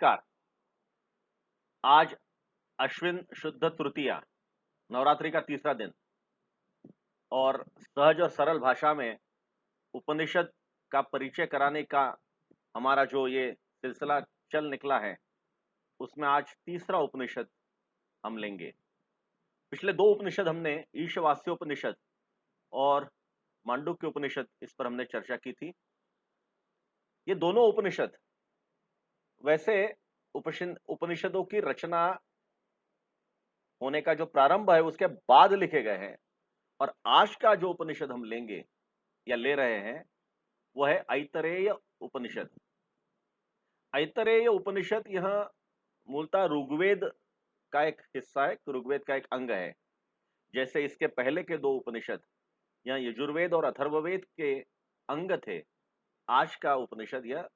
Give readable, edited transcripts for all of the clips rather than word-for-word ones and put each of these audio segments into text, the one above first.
नमस्कार। आज अश्विन शुद्ध तृतीया, नवरात्रि का तीसरा दिन, और सहज और सरल भाषा में उपनिषद का परिचय कराने का हमारा जो ये सिलसिला चल निकला है, उसमें आज तीसरा उपनिषद हम लेंगे। पिछले दो उपनिषद हमने ईशावास्य उपनिषद और मांडुक्य उपनिषद, इस पर हमने चर्चा की थी। ये दोनों उपनिषद वैसे उपनिषदों की रचना होने का जो प्रारंभ है उसके बाद लिखे गए हैं, और आज का जो उपनिषद हम लेंगे या ले रहे हैं वो है ऐतरेय उपनिषद। ऐतरेय उपनिषद यह मूलतः ऋग्वेद का एक हिस्सा है, ऋग्वेद का एक अंग है। जैसे इसके पहले के दो उपनिषद यह यजुर्वेद और अथर्ववेद के अंग थे, आज का उपनिषद यह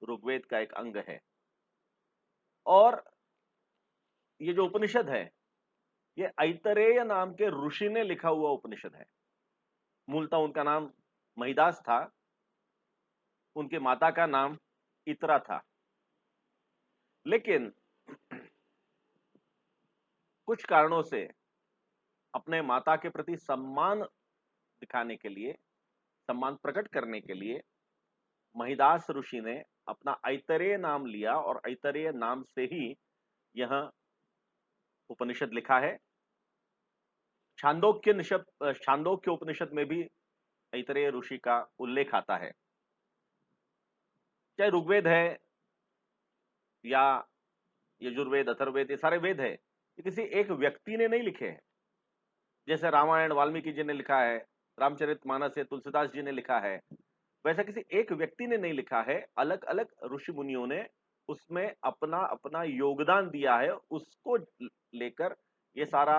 ऋग्वेद का एक अंग है। और ये जो उपनिषद है ये ऐतरेय नाम के ऋषि ने लिखा हुआ उपनिषद है। मूलतः उनका नाम महिदास था, उनकी माता का नाम इतरा था। लेकिन कुछ कारणों से अपने माता के प्रति सम्मान दिखाने के लिए, सम्मान प्रकट करने के लिए महिदास ऋषि ने अपना ऐतरेय नाम लिया, और ऐतरेय नाम से ही यह उपनिषद लिखा है। छांदोग्य उपनिषद में भी ऐतरेय ऋषि का उल्लेख आता है। चाहे ऋग्वेद है या यजुर्वेद, अथर्ववेद, ये सारे वेद है, ये किसी एक व्यक्ति ने नहीं लिखे हैं। जैसे रामायण वाल्मीकि जी ने लिखा है, रामचरितमानस है तुलसीदास जी ने लिखा है, वैसा किसी एक व्यक्ति ने नहीं लिखा है। अलग अलग ऋषि मुनियों ने उसमें अपना अपना योगदान दिया है। उसको लेकर ये सारा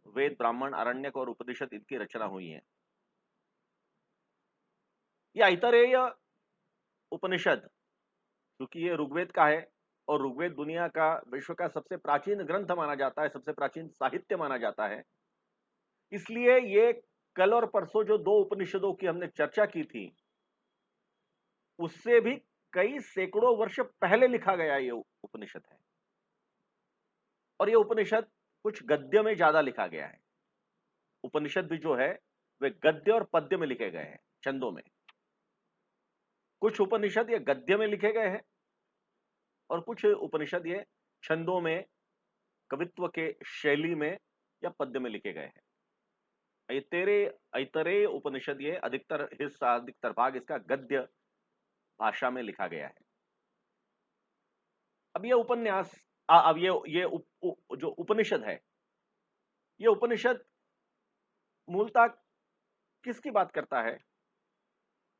वेद, ब्राह्मण, आरण्यक और उपनिषद, इनकी रचना हुई है। ये ऐतरेय उपनिषद क्योंकि ये ऋग्वेद का है, और ऋग्वेद दुनिया का, विश्व का सबसे प्राचीन ग्रंथ माना जाता है, सबसे प्राचीन साहित्य माना जाता है। इसलिए ये कल और परसों जो दो उपनिषदों की हमने चर्चा की थी, उससे भी कई सैकड़ों वर्ष पहले लिखा गया ये उपनिषद है। और ये उपनिषद कुछ गद्य में ज्यादा लिखा गया है। उपनिषद भी जो है वे गद्य और पद्य में लिखे गए हैं, छंदों में। कुछ उपनिषद ये गद्य में लिखे गए हैं और कुछ उपनिषद ये छंदों में, कवित्व के शैली में या पद्य में लिखे गए हैं। ऐतरेय उपनिषद ये अधिकतर हिस्सा, अधिकतर भाग इसका गद्य भाषा में लिखा गया है। अब ये उपन्यास, अब जो उपनिषद है, ये उपनिषद मूलतः किसकी बात करता है?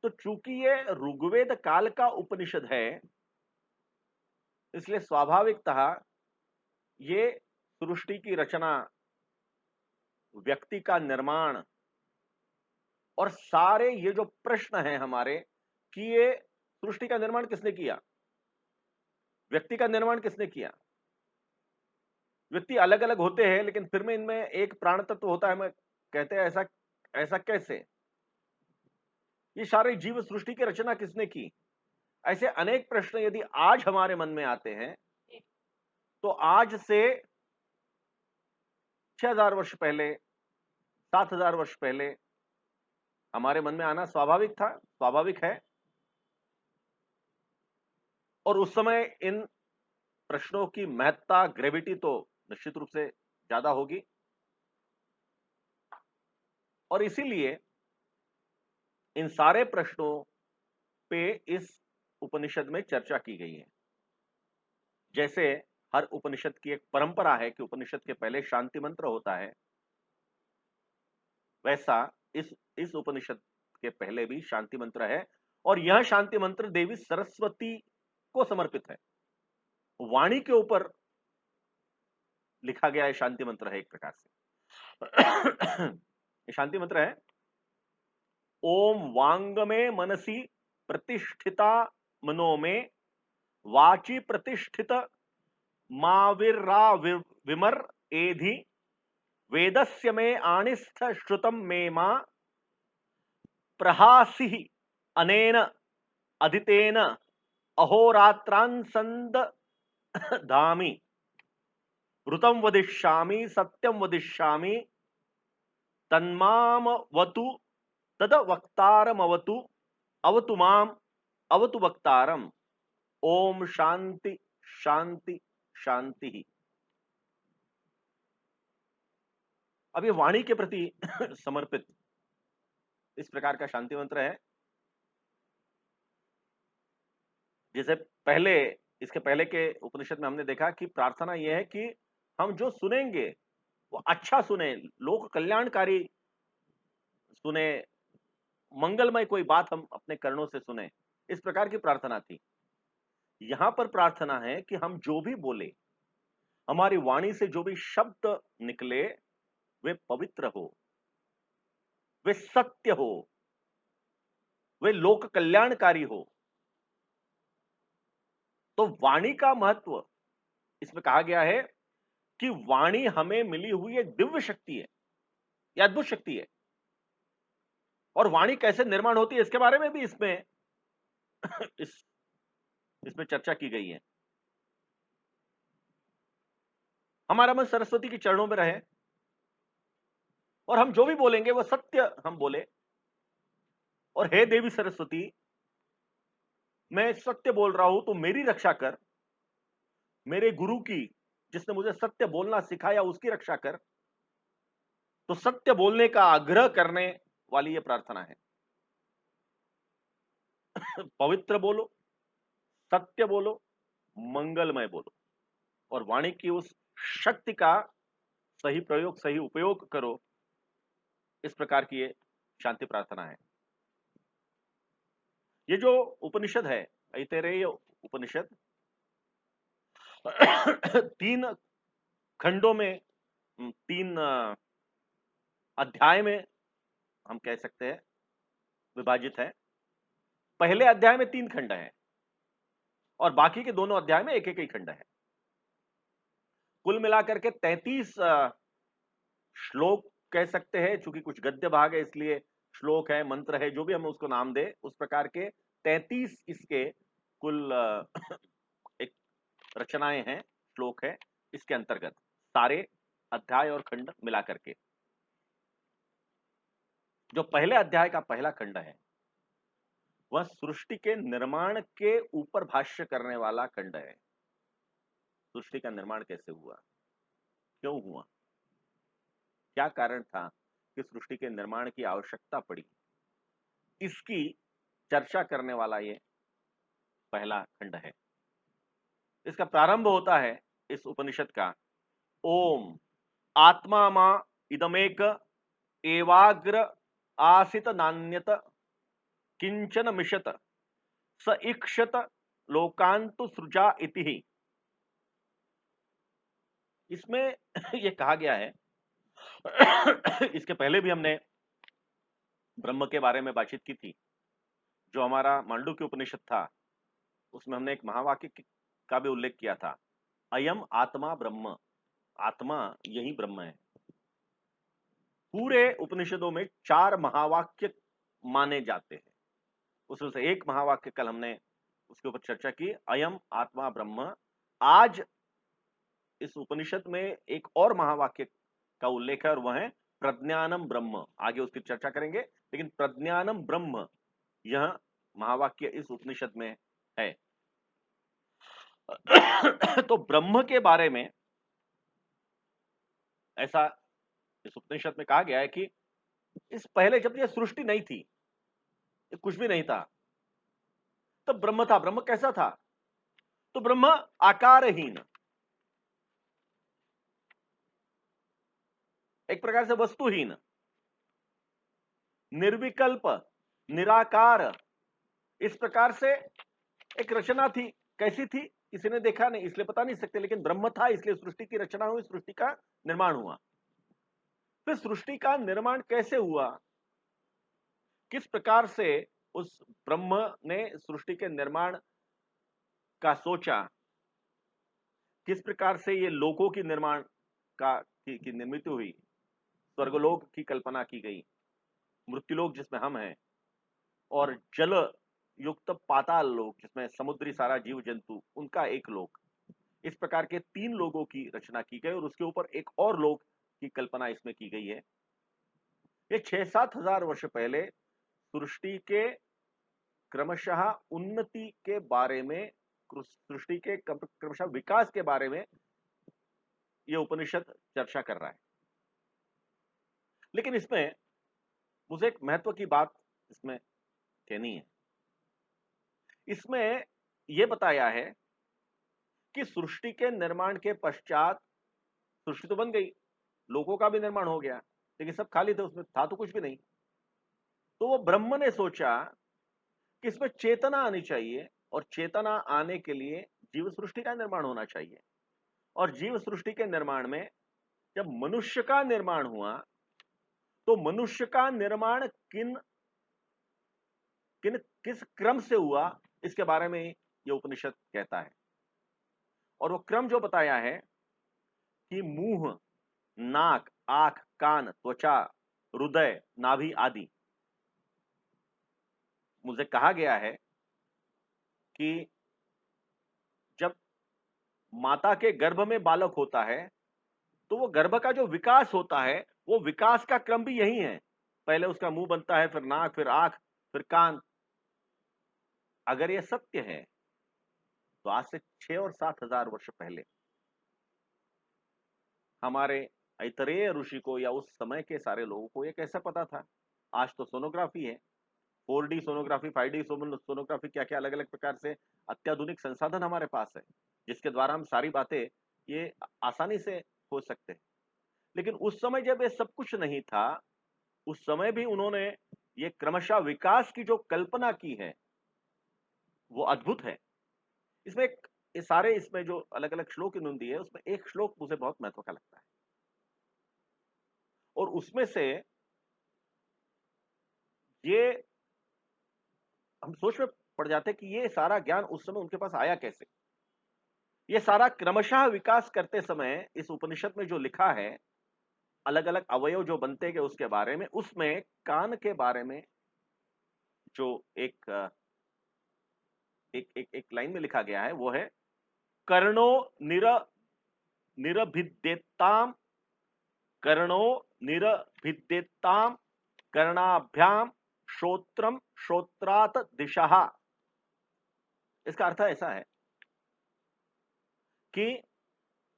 तो चूंकि ये ऋग्वेद काल का उपनिषद है, इसलिए स्वाभाविकतः ये सृष्टि की रचना, व्यक्ति का निर्माण, और सारे ये जो प्रश्न हैं हमारे कि ये सृष्टि का निर्माण किसने किया, व्यक्ति का निर्माण किसने किया। व्यक्ति अलग अलग होते हैं, लेकिन फिर में इनमें एक प्राण तत्व होता है। मैं कहते हैं ऐसा ऐसा कैसे? ये सारे जीव सृष्टि की रचना किसने की? ऐसे अनेक प्रश्न यदि आज हमारे मन में आते हैं, तो आज से 6000 वर्ष पहले, 7000 वर्ष पहले हमारे मन में आना स्वाभाविक था, स्वाभाविक है। और उस समय इन प्रश्नों की महत्ता, ग्रेविटी तो निश्चित रूप से ज्यादा होगी, और इसीलिए इन सारे प्रश्नों पे इस उपनिषद में चर्चा की गई है। जैसे हर उपनिषद की एक परंपरा है कि उपनिषद के पहले शांति मंत्र होता है, वैसा इस उपनिषद के पहले भी शांति मंत्र है। और यह शांति मंत्र देवी सरस्वती को समर्पित है। वाणी के ऊपर लिखा गया है शांति मंत्र है एक प्रकार से। ये शांति मंत्र है, ओम वांग में मनसी प्रतिष्ठिता मनो में, वाची प्रतिष्ठित माविर्रा विमर एधि, वेदस्य में आनिस्थ श्रुतम मे मा, प्रहासि अनेन अदितेन अहोरात्रांसंद धामी, ऋतं वदिष्यामि, सत्यं वदिष्यामि, तन्मामवतु तद वक्तारमवतु, अवतु माम, अवतु वक्तारम। ओम शांति शांति शांति ही। अब ये वाणी के प्रति समर्पित इस प्रकार का शांति मंत्र है। जैसे पहले, इसके पहले के उपनिषद में हमने देखा कि प्रार्थना यह है कि हम जो सुनेंगे वो अच्छा सुने, लोक कल्याणकारी सुने, मंगलमय कोई बात हम अपने कर्णों से सुने, इस प्रकार की प्रार्थना थी। यहां पर प्रार्थना है कि हम जो भी बोले, हमारी वाणी से जो भी शब्द निकले, वे पवित्र हो, वे सत्य हो, वे लोक कल्याणकारी हो। तो वाणी का महत्व इसमें कहा गया है कि वाणी हमें मिली हुई एक दिव्य शक्ति है, यह अद्भुत शक्ति है। और वाणी कैसे निर्माण होती है इसके बारे में भी इसमें इसमें चर्चा की गई है। हमारा मन सरस्वती के चरणों में रहे और हम जो भी बोलेंगे वह सत्य हम बोले। और हे देवी सरस्वती, मैं सत्य बोल रहा हूं तो मेरी रक्षा कर, मेरे गुरु की, जिसने मुझे सत्य बोलना सिखाया, उसकी रक्षा कर। तो सत्य बोलने का आग्रह करने वाली यह प्रार्थना है। पवित्र बोलो, सत्य बोलो, मंगलमय बोलो, और वाणी की उस शक्ति का सही प्रयोग, सही उपयोग करो। इस प्रकार की ये शांति प्रार्थना है। ये जो उपनिषद है, ऐतरेय उपनिषद, 3 खंडों में, 3 अध्याय में हम कह सकते हैं विभाजित है। पहले अध्याय में 3 खंड हैं और बाकी के दोनों अध्याय में एक एक ही खंड है। कुल मिलाकर के 33 श्लोक कह सकते हैं, चूंकि कुछ गद्य भाग है इसलिए श्लोक है, मंत्र है, जो भी हम उसको नाम दे, उस प्रकार के 33 इसके कुल एक रचनाएं हैं, श्लोक है इसके अंतर्गत, सारे अध्याय और खंड मिलाकर के। जो पहले अध्याय का पहला खंड है वह सृष्टि के निर्माण के ऊपर भाष्य करने वाला खंड है। सृष्टि का निर्माण कैसे हुआ, क्यों हुआ, क्या कारण था कि सृष्टि के निर्माण की आवश्यकता पड़ी, इसकी चर्चा करने वाला ये पहला खंड है। इसका प्रारंभ होता है इस उपनिषद का, ओम आत्मा मा इदमेक एवाग्र आसित नान्यत किंचन मिशत स इक्षत लोकांतु सृजा इति ही। इसमें यह कहा गया है, इसके पहले भी हमने ब्रह्म के बारे में बातचीत की थी। जो हमारा मांडुक्य उपनिषद था उसमें हमने एक महावाक्य का भी उल्लेख किया था, अयम आत्मा ब्रह्म, आत्मा यही ब्रह्म है। पूरे उपनिषदों में 4 महावाक्य माने जाते हैं, उसमें से एक महावाक्य कल हमने उसके ऊपर चर्चा की, अयम आत्मा ब्रह्म। आज इस उपनिषद में एक और महावाक्य का उल्लेख है और वह है प्रज्ञानम ब्रह्म। आगे उसकी चर्चा करेंगे, लेकिन प्रज्ञानम ब्रह्म यह महावाक्य इस उपनिषद में है। तो ब्रह्म के बारे में ऐसा इस उपनिषद में कहा गया है कि इस पहले जब यह सृष्टि नहीं थी, कुछ भी नहीं था, तो ब्रह्म था। ब्रह्म कैसा था, तो ब्रह्म आकारहीन, एक प्रकार से वस्तुहीन, निर्विकल्प, निराकार, इस प्रकार से एक रचना थी। कैसी थी किसी ने देखा नहीं इसलिए बता नहीं सकते, लेकिन ब्रह्म था इसलिए सृष्टि की रचना हुई, सृष्टि का निर्माण हुआ। फिर सृष्टि का निर्माण कैसे हुआ, किस प्रकार से उस ब्रह्म ने सृष्टि के निर्माण का सोचा, किस प्रकार से ये लोकों की निर्माण की निर्मित हुई, स्वर्गलोक की कल्पना की गई, मृत्युलोक जिसमें हम हैं, और जल युक्त पाताल लोक जिसमें समुद्री सारा जीव जंतु, उनका एक लोक, इस प्रकार के 3 लोगों की रचना की गई और उसके ऊपर एक और लोग की कल्पना इसमें की गई है। ये 6-7 हजार वर्ष पहले सृष्टि के क्रमशः उन्नति के बारे में, सृष्टि के क्रमशः विकास के बारे में ये उपनिषद चर्चा कर रहा है। लेकिन इसमें मुझे एक महत्व की बात इसमें कहनी है। इसमें यह बताया है कि सृष्टि के निर्माण के पश्चात सृष्टि तो बन गई, लोगों का भी निर्माण हो गया, लेकिन सब खाली थे, उसमें था तो कुछ भी नहीं। तो वो ब्रह्म ने सोचा कि इसमें चेतना आनी चाहिए और चेतना आने के लिए जीव सृष्टि का निर्माण होना चाहिए। और जीव सृष्टि के निर्माण में जब मनुष्य का निर्माण हुआ तो मनुष्य का निर्माण किस क्रम से हुआ, इसके बारे में यह उपनिषद कहता है। और वो क्रम जो बताया है कि मुंह, नाक, आंख, कान, त्वचा, हृदय, नाभि आदि, मुझे कहा गया है कि जब माता के गर्भ में बालक होता है तो वो गर्भ का जो विकास होता है वो विकास का क्रम भी यही है। पहले उसका मुंह बनता है, फिर नाक, फिर आंख, फिर कान। अगर ये सत्य है तो आज से 6 और 7 हजार वर्ष पहले हमारे ऐतरेय ऋषि को या उस समय के सारे लोगों को ये कैसे पता था? आज तो सोनोग्राफी है, 4D सोनोग्राफी, 5D सोनोग्राफी, क्या क्या अलग अलग प्रकार से अत्याधुनिक संसाधन हमारे पास है जिसके द्वारा हम सारी बातें ये आसानी से हो सकते हैं। लेकिन उस समय जब ये सब कुछ नहीं था, उस समय भी उन्होंने ये क्रमशः विकास की जो कल्पना की है वो अद्भुत है। इसमें एक, ये सारे इसमें जो अलग अलग श्लोक इन्होंने दिए उसमें एक श्लोक मुझे बहुत महत्व का लगता है और उसमें से ये हम सोच में पड़ जाते हैं कि ये सारा ज्ञान उस समय उनके पास आया कैसे। ये सारा क्रमशः विकास करते समय इस उपनिषद में जो लिखा है, अलग अलग अवयव जो बनते गए उसके बारे में, उसमें कान के बारे में जो एक लाइन में लिखा गया है वो है कर्णो निर निरभिद्येताम, कर्णो निरभिद्येताम, कर्णाभ्याम श्रोत्रम श्रोत्रात दिशः। इसका अर्थ ऐसा है कि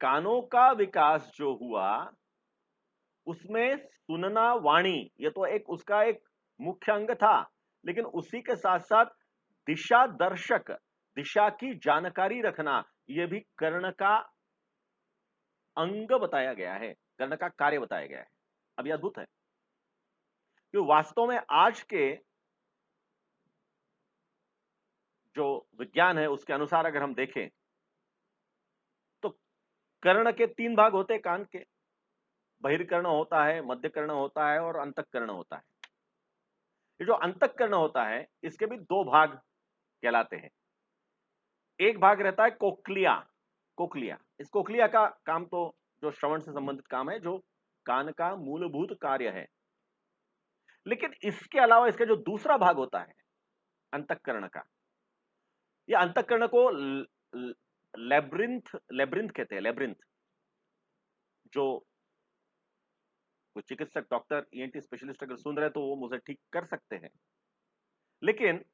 कानों का विकास जो हुआ उसमें सुनना, वाणी, ये तो एक उसका एक मुख्य अंग था, लेकिन उसी के साथ साथ दिशा दर्शक, दिशा की जानकारी रखना, यह भी कर्ण का अंग बताया गया है, कर्ण का कार्य बताया गया है। अब यह अद्भुत है कि वास्तव में आज के जो विज्ञान है उसके अनुसार अगर हम देखें तो कर्ण के 3 भाग होते हैं कान के। बहिर्कर्ण होता है, मध्य कर्ण होता है और अंतःकर्ण होता है। ये जो अंतःकर्ण होता है इसके भी 2 भाग कहलाते हैं। एक भाग रहता है कोक्लिया, कोक्लिया, इस कोक्लिया का काम तो जो श्रवण से संबंधित काम है, जो कान का मूलभूत कार्य है। लेकिन इसके अलावा इसका जो दूसरा भाग होता है अंतःकरण का, यह अंतःकरण को लेब्रिंथ लेब्रिंथ कहते हैं। लेब्रिंथ, जो कोई चिकित्सक, डॉक्टर, ईएनटी स्पेशलिस्ट अगर सुन रहे हैं तो वो मुझे ठीक कर सकते हैं। लेकिन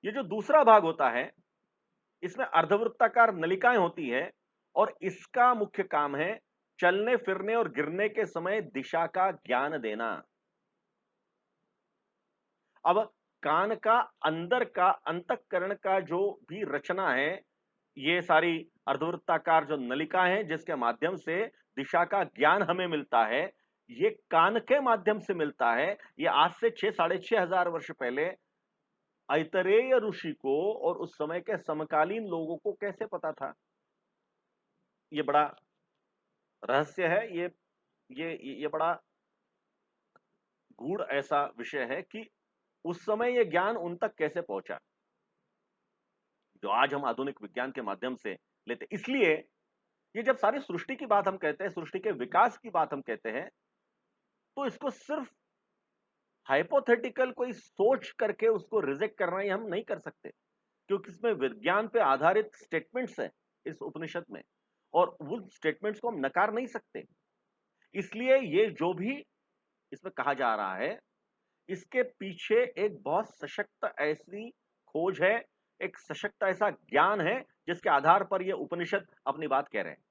ये जो दूसरा भाग होता है इसमें अर्धवृत्ताकार नलिकाएं होती है और इसका मुख्य काम है चलने फिरने और गिरने के समय दिशा का ज्ञान देना। अब कान का अंदर का अंतःकरण का जो भी रचना है, ये सारी अर्धवृत्ताकार जो नलिका है जिसके माध्यम से दिशा का ज्ञान हमें मिलता है, ये कान के माध्यम से मिलता है। ये आज से 6-6.5 हजार वर्ष पहले ऐतरेय ऋषि को और उस समय के समकालीन लोगों को कैसे पता था? ये बड़ा रहस्य है। ये बड़ा गूढ़ ऐसा विषय है कि उस समय ये ज्ञान उन तक कैसे पहुंचा, जो आज हम आधुनिक विज्ञान के माध्यम से लेते। इसलिए ये जब सारी सृष्टि की बात हम कहते हैं, सृष्टि के विकास की बात हम कहते हैं, तो इसको सिर्फ हाइपोथेटिकल कोई सोच करके उसको रिजेक्ट करना ही हम नहीं कर सकते, क्योंकि इसमें विज्ञान पे आधारित स्टेटमेंट्स हैं, इस उपनिषद में, और उन स्टेटमेंट्स को हम नकार नहीं सकते। इसलिए ये जो भी इसमें कहा जा रहा है, इसके पीछे एक बहुत सशक्त ऐसी खोज है, एक सशक्त ऐसा ज्ञान है जिसके आधार पर ये उपनिषद अपनी बात कह रहे हैं।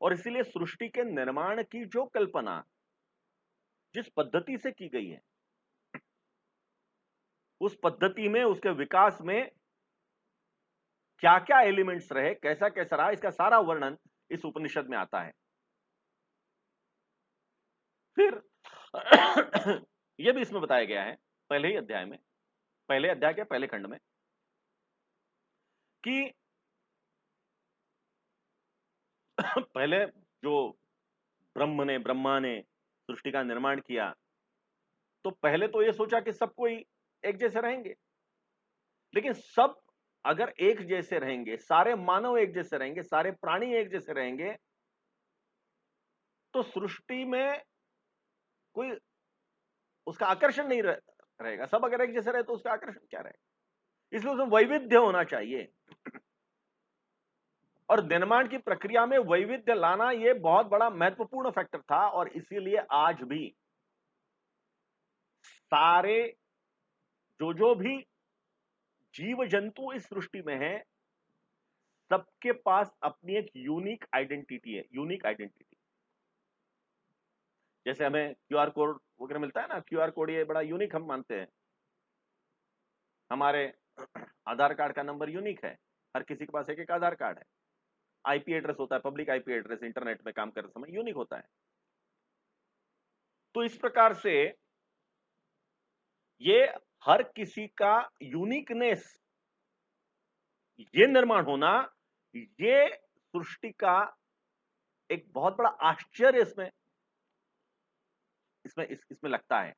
और इसीलिए सृष्टि के निर्माण की जो कल्पना जिस पद्धति से की गई है, उस पद्धति में, उसके विकास में क्या क्या एलिमेंट्स रहे, कैसा कैसा रहा, इसका सारा वर्णन इस उपनिषद में आता है। फिर यह भी इसमें बताया गया है पहले ही अध्याय में, पहले अध्याय के पहले खंड में, कि पहले जो ब्रह्मा ने सृष्टि का निर्माण किया, तो पहले तो यह सोचा कि सब कोई एक जैसे रहेंगे, लेकिन सब अगर एक जैसे रहेंगे, सारे मानव एक जैसे रहेंगे, सारे प्राणी एक जैसे रहेंगे, तो सृष्टि में कोई उसका आकर्षण नहीं रहेगा। सब अगर एक जैसे रहे तो उसका आकर्षण क्या रहेगा? इसलिए उसमें वैविध्य होना चाहिए, और निर्माण की प्रक्रिया में वैविध्य लाना यह बहुत बड़ा महत्वपूर्ण फैक्टर था। और इसीलिए आज भी सारे जो भी जीव जंतु इस सृष्टि में है, सबके पास अपनी एक यूनिक आइडेंटिटी है। यूनिक आइडेंटिटी, जैसे हमें क्यूआर कोड वगैरह मिलता है ना, क्यूआर कोड ये बड़ा यूनिक हम मानते हैं। हमारे आधार कार्ड का नंबर यूनिक है, हर किसी के पास एक एक आधार कार्ड है। आईपी एड्रेस होता है, पब्लिक आईपी एड्रेस, इंटरनेट में काम करते समय यूनिक होता है। तो इस प्रकार से ये हर किसी का यूनिकनेस, ये निर्माण होना, ये सृष्टि का एक बहुत बड़ा आश्चर्य इसमें लगता है।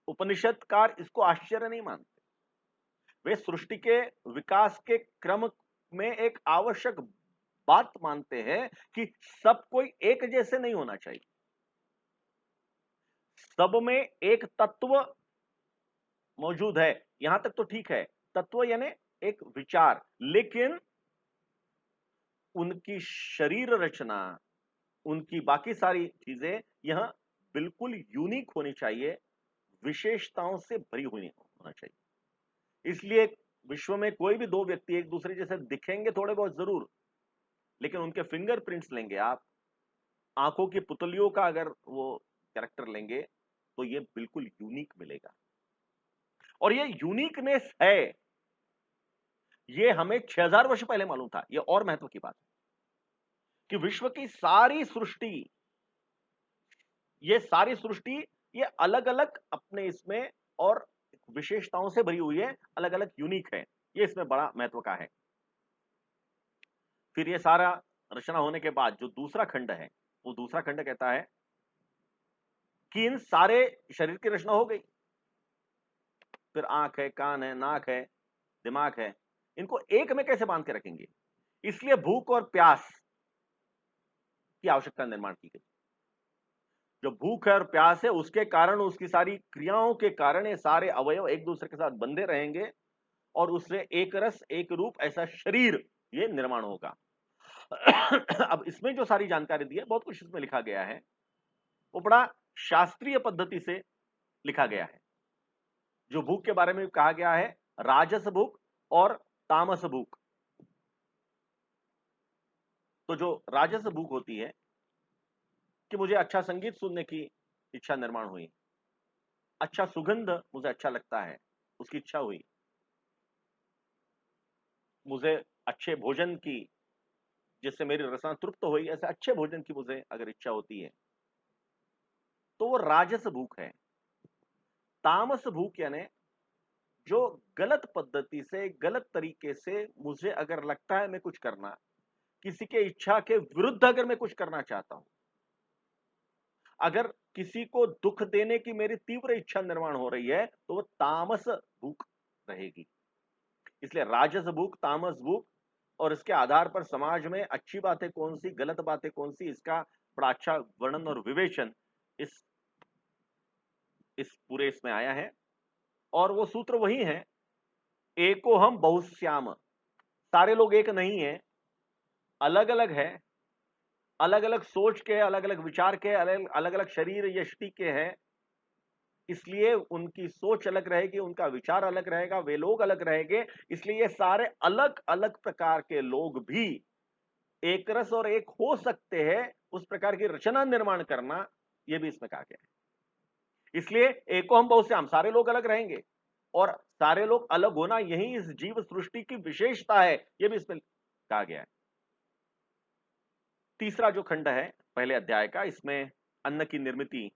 उपनिषदकार इसको आश्चर्य नहीं मानते, वे सृष्टि के विकास के क्रम में एक आवश्यक बात मानते हैं कि सब कोई एक जैसे नहीं होना चाहिए। सब में एक तत्व मौजूद है, यहां तक तो ठीक है, तत्व यानी एक विचार, लेकिन उनकी शरीर रचना, उनकी बाकी सारी चीजें यह बिल्कुल यूनिक होनी चाहिए, विशेषताओं से भरी हुई होना चाहिए। इसलिए विश्व में कोई भी दो व्यक्ति एक दूसरे जैसे दिखेंगे थोड़े बहुत जरूर, लेकिन उनके फिंगरप्रिंट्स लेंगे आप, आंखों की पुतलियों का अगर वो कैरेक्टर लेंगे, तो ये बिल्कुल यूनिक मिलेगा। और ये यूनिकनेस है, ये हमें 6000 वर्ष पहले मालूम था। ये और महत्व की बात है कि विश्व की सारी सृष्टि, ये सारी सृष्टि, ये अलग अलग अपने इसमें और विशेषताओं से भरी हुई है, अलग अलग यूनिक है। ये इसमें बड़ा महत्व का है। फिर ये सारा रचना होने के बाद जो दूसरा खंड है, वो दूसरा खंड कहता है कि इन सारे शरीर की रचना हो गई, फिर आंख है, कान है, नाक है, दिमाग है, इनको एक में कैसे बांध के रखेंगे? इसलिए भूख और प्यास की आवश्यकता निर्माण की गई। जो भूख है और प्यास है, उसके कारण, उसकी सारी क्रियाओं के कारण ये सारे अवयव एक दूसरे के साथ बंधे रहेंगे, और उससे एक रस एक रूप ऐसा शरीर ये निर्माण होगा। अब इसमें जो सारी जानकारी दी है, बहुत कुछ इसमें लिखा गया है, वो बड़ा शास्त्रीय पद्धति से लिखा गया है। जो भूख के बारे में कहा गया है, राजस भूख और तामस भूख। तो जो राजस भूख होती है कि मुझे अच्छा संगीत सुनने की इच्छा निर्माण हुई, अच्छा सुगंध मुझे अच्छा लगता है, उसकी इच्छा हुई, मुझे अच्छे भोजन की, जिससे मेरी रसना तृप्त हुई, ऐसे अच्छे भोजन की मुझे अगर इच्छा होती है, तो वो राजस भूख है। तामस भूख यानी जो गलत पद्धति से, गलत तरीके से मुझे अगर लगता है मैं कुछ करना, किसी के इच्छा के विरुद्ध अगर मैं कुछ करना चाहता हूं, अगर किसी को दुख देने की मेरी तीव्र इच्छा निर्माण हो रही है, तो वो तामस भूख रहेगी। इसलिए राजस भूख, तामस भूख, और इसके आधार पर समाज में अच्छी बातें कौन सी, गलत बातें कौन सी, इसका बड़ा अच्छा वर्णन और विवेचन इस पूरे इसमें आया है। और वो सूत्र वही है, एको हम बहुश्याम, सारे लोग एक नहीं है, अलग अलग है, अलग अलग सोच के, अलग अलग विचार के, अलग अलग शरीर यष्टि के हैं। इसलिए उनकी सोच अलग रहेगी, उनका विचार अलग रहेगा, वे लोग अलग रहेंगे। इसलिए ये सारे अलग अलग प्रकार के लोग भी एक रस और एक हो सकते हैं, उस प्रकार की रचना निर्माण करना, यह भी इसमें कहा गया है। इसलिए एको हम बहुत से हम, सारे लोग अलग रहेंगे और सारे लोग अलग होना यही इस जीव सृष्टि की विशेषता है, यह भी इसमें कहा गया है। तीसरा जो खंड है पहले अध्याय का, इसमें अन्न की निर्मिति,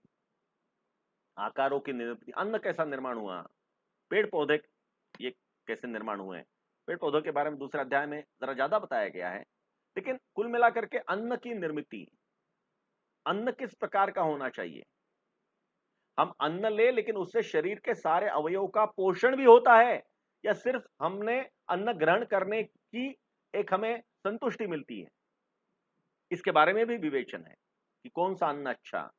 आकारों की निर्मिति, अन्न कैसा निर्माण हुआ, पेड़ पौधे ये कैसे निर्माण हुए, पेड़ पौधों के बारे में दूसरे अध्याय में जरा ज्यादा बताया गया है। लेकिन कुल मिलाकर के अन्न की निर्मिति, अन्न किस प्रकार का होना चाहिए, हम अन्न ले लेकिन उससे शरीर के सारे अवयवों का पोषण भी होता है, या सिर्फ हमने अन्न ग्रहण करने की एक हमें संतुष्टि मिलती है, इसके बारे में भी विवेचन है कि कौन सा अन्न अच्छा,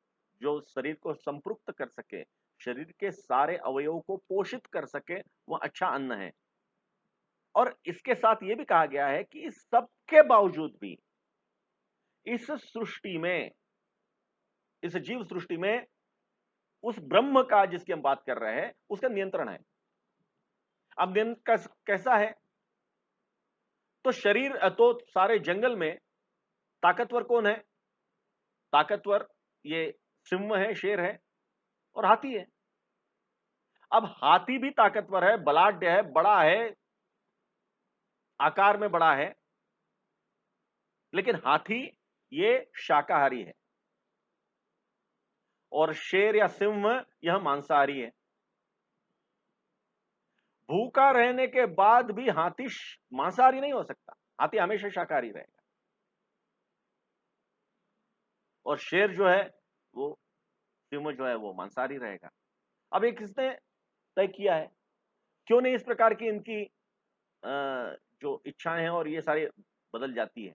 जो शरीर को संपृक्त कर सके, शरीर के सारे अवयवों को पोषित कर सके, वह अच्छा अन्न है। और इसके साथ यह भी कहा गया है कि इस सबके बावजूद भी इस सृष्टि में, इस जीव सृष्टि में उस ब्रह्म का जिसकी हम बात कर रहे हैं, उसका नियंत्रण है। अब नियंत्रण कैसा है, तो शरीर, तो सारे जंगल में ताकतवर कौन है, ताकतवर ये सिंह है, शेर है और हाथी है। अब हाथी भी ताकतवर है, बलाढ्य है, बड़ा है, आकार में बड़ा है, लेकिन हाथी ये शाकाहारी है और शेर या सिंह यह मांसाहारी है। भूखा रहने के बाद भी हाथी मांसाहारी नहीं हो सकता, हाथी हमेशा शाकाहारी रहेगा। और शेर जो है वो, सिंह जो है वो मांसाहारी रहेगा। अब ये किसने तय किया है, क्यों नहीं इस प्रकार की इनकी जो इच्छाएं हैं और ये सारी बदल जाती है।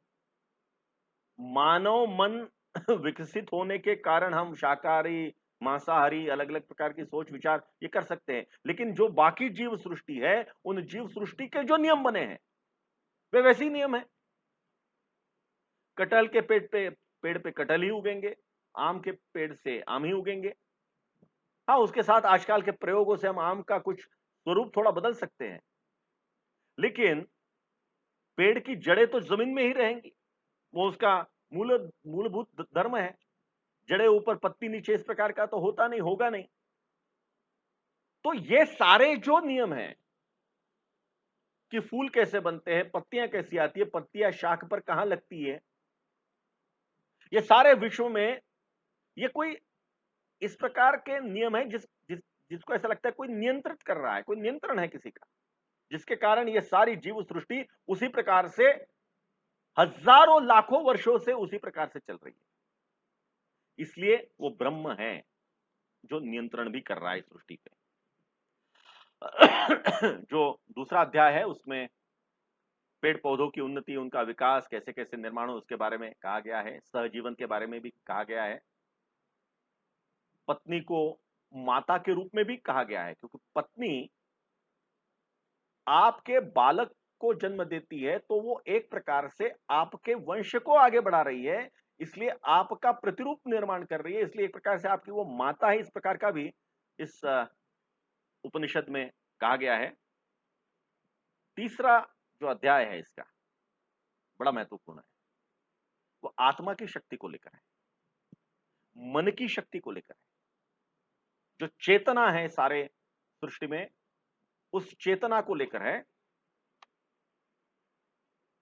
मानव मन विकसित होने के कारण हम शाकाहारी, मांसाहारी, अलग अलग प्रकार की सोच विचार ये कर सकते हैं, लेकिन जो बाकी जीव सृष्टि है, उन जीव सृष्टि के जो नियम बने हैं वे वैसे ही नियम है। कटहल के पेड़ पे कटहल ही उगेंगे, आम के पेड़ से आम ही उगेंगे। हाँ, उसके साथ आजकल के प्रयोगों से हम आम का कुछ स्वरूप थोड़ा बदल सकते हैं, लेकिन पेड़ की जड़ें तो जमीन में ही रहेंगी, वो उसका मूलभूत धर्म है। जड़ें ऊपर पत्ती नीचे, इस प्रकार का तो होता नहीं, होगा नहीं। तो ये सारे जो नियम हैं कि फूल कैसे बनते हैं, पत्तियां कैसी आती है, पत्तियां शाख पर कहां लगती है, ये सारे विश्व में ये कोई इस प्रकार के नियम है जिसको ऐसा लगता है कोई नियंत्रित कर रहा है, कोई नियंत्रण है किसी का, जिसके कारण ये सारी जीव सृष्टि उसी प्रकार से हजारों लाखों वर्षों से उसी प्रकार से चल रही है। इसलिए वो ब्रह्म है जो नियंत्रण भी कर रहा है सृष्टि पे। जो दूसरा अध्याय है उसमें पेड़ पौधों की उन्नति, उनका विकास, कैसे कैसे निर्माण हो, उसके बारे में कहा गया है। सहजीवन के बारे में भी कहा गया है। पत्नी को माता के रूप में भी कहा गया है, क्योंकि पत्नी आपके बालक को जन्म देती है तो वो एक प्रकार से आपके वंश को आगे बढ़ा रही है, इसलिए आपका प्रतिरूप निर्माण कर रही है, इसलिए एक प्रकार से आपकी वो माता है। इस प्रकार का भी इस उपनिषद में कहा गया है। तीसरा जो अध्याय है इसका बड़ा महत्वपूर्ण है, वो आत्मा की शक्ति को लेकर है, मन की शक्ति को लेकर है। जो चेतना है सारे सृष्टि में, उस चेतना को लेकर है।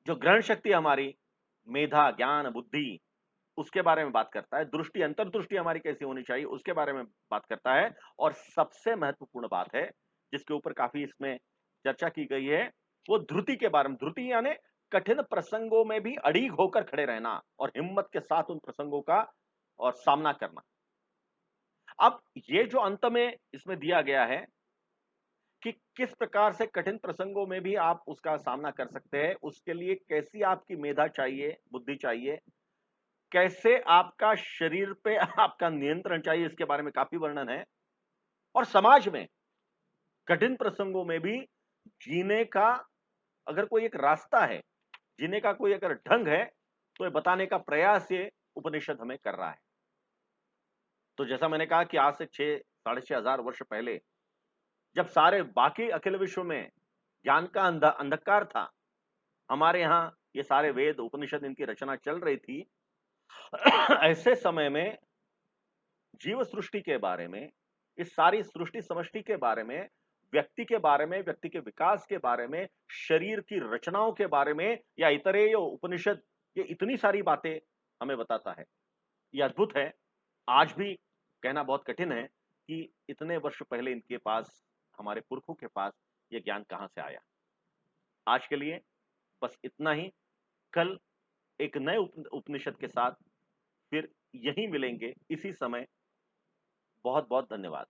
जो ग्रहण शक्ति हमारी, मेधा, ज्ञान, बुद्धि, उसके बारे में बात करता है। दृष्टि, अंतर्दृष्टि हमारी कैसी होनी चाहिए, उसके बारे में बात करता है। और सबसे महत्वपूर्ण बात है जिसके ऊपर काफी इसमें चर्चा की गई है, वो धृति के बारे में। धृति यानी कठिन प्रसंगों में भी अड़ीग होकर खड़े रहना और हिम्मत के साथ उन प्रसंगों का और सामना करना। अब ये जो अंत में इसमें दिया गया है कि किस प्रकार से कठिन प्रसंगों में भी आप उसका सामना कर सकते हैं, उसके लिए कैसी आपकी मेधा चाहिए, बुद्धि चाहिए, कैसे आपका शरीर पे आपका नियंत्रण चाहिए, इसके बारे में काफी वर्णन है। और समाज में कठिन प्रसंगों में भी जीने का अगर कोई एक रास्ता है, जीने का कोई अगर ढंग है, तो ये बताने का प्रयास ये उपनिषद हमें कर रहा है। तो जैसा मैंने कहा कि आज से 6 साढ़े 6 हज़ार वर्ष पहले जब सारे बाकी अखिल विश्व में ज्ञान का अंधकार था, हमारे यहाँ ये सारे वेद, उपनिषद इनकी रचना चल रही थी। ऐसे समय में जीव सृष्टि के बारे में, इस सारी सृष्टि समष्टि के बारे में, व्यक्ति के बारे में, व्यक्ति के विकास के बारे में, शरीर की रचनाओं के बारे में या इतरेय उपनिषद ये इतनी सारी बातें हमें बताता है। ये अद्भुत है। आज भी कहना बहुत कठिन है कि इतने वर्ष पहले इनके पास, हमारे पुरखों के पास ये ज्ञान कहाँ से आया। आज के लिए बस इतना ही। कल एक नए उपनिषद के साथ फिर यहीं मिलेंगे इसी समय। बहुत बहुत धन्यवाद।